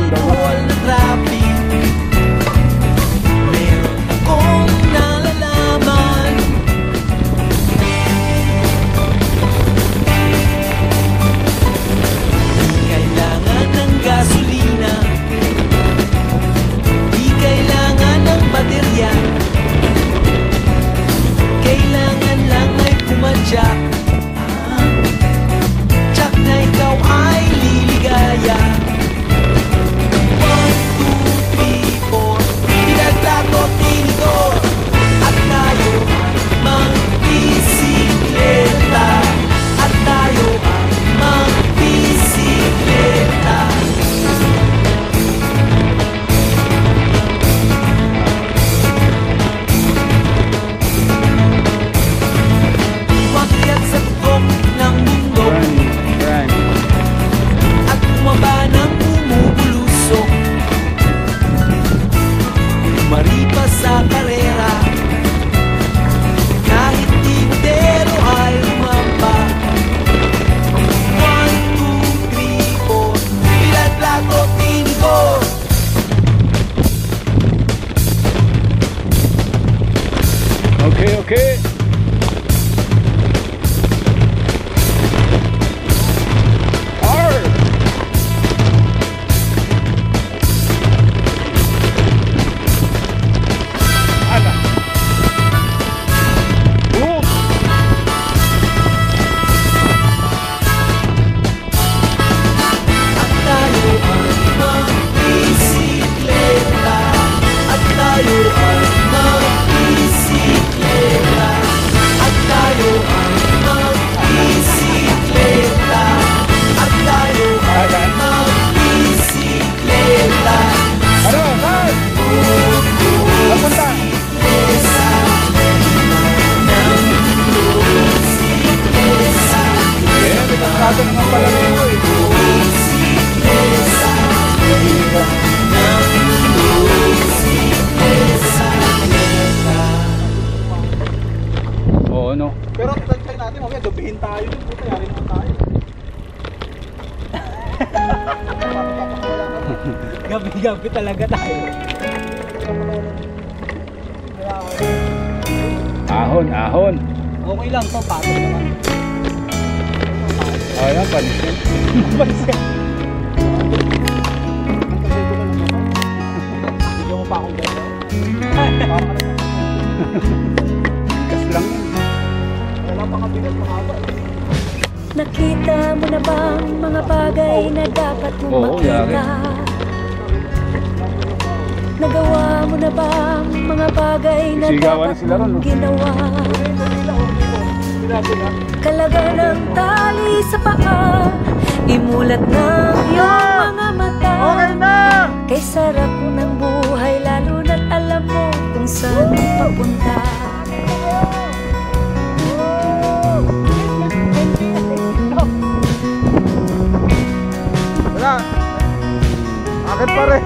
Bawal na traffic. Meron akong nalalaman. Di kailangan ng gasolina, di kailangan ng baterya, kailangan lang ay pumadya. Tsak na ikaw ay liligaya. 1, 2, 3, 4, pinaglato tinidor, at tayo ay magbisikleta, at tayo ay magbisikleta. Umakyat sa tuktok ng mundo at bumaba ng bumubulusok, maripas sa karera, kahit tindero ay rumamba. 1, 2, 3, 4, pinaglato tinidor. Okay, okay. Oo, no? Pero tantay natin, mamaya gabihin tayo. Puta, yari naman tayo. Gabi-gabi talaga tayo. Ahon, ahon. Okay lang to, patol naman. Ayan, panis yan. Panis yan. Bigyan mo pa akong ganda. Bigas lang yan. Wala pa kabigat mahaba. Nakita mo na bang mga bagay na dapat mong makita? Nagawa mo na bang mga bagay na dapat mong ginawa? Kalaga ng tali sa paa, imulat ng iyong mga mata. Kay sarap ng buhay, lalo na't alam mo kung saan papunta. Wala. Akin pa rin.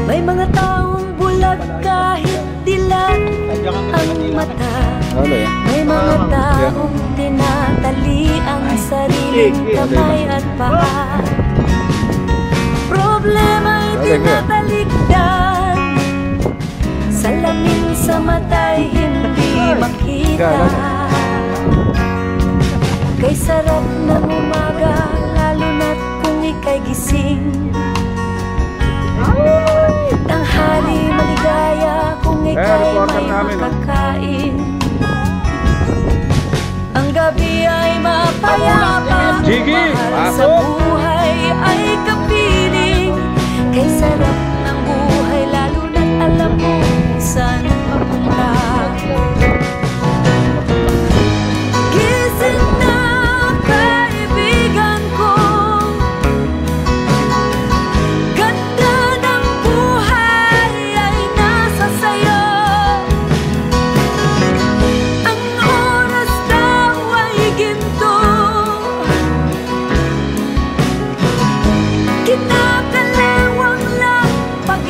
May mga taong bulag kahit dilat ang mata. May mga taong tinatali ang sariling kamay at paa. Problema'y tinatalikdan, salamin sa mata'y hindi makita. Kay sarap ng umaga, lalo na't kung ika'y gising. Tanghali maligaya kung ika'y may makakain. Ang gabi ay mapayapa, mahal sa buhay ay kapiling. Kay sarap ng buhay, lalo na't alam mo kung saan papunta. Gising na kaibigan ko, ganda ng buhay ay nasa sayo. Ang oras daw ay ginto, kinakalawang lang pag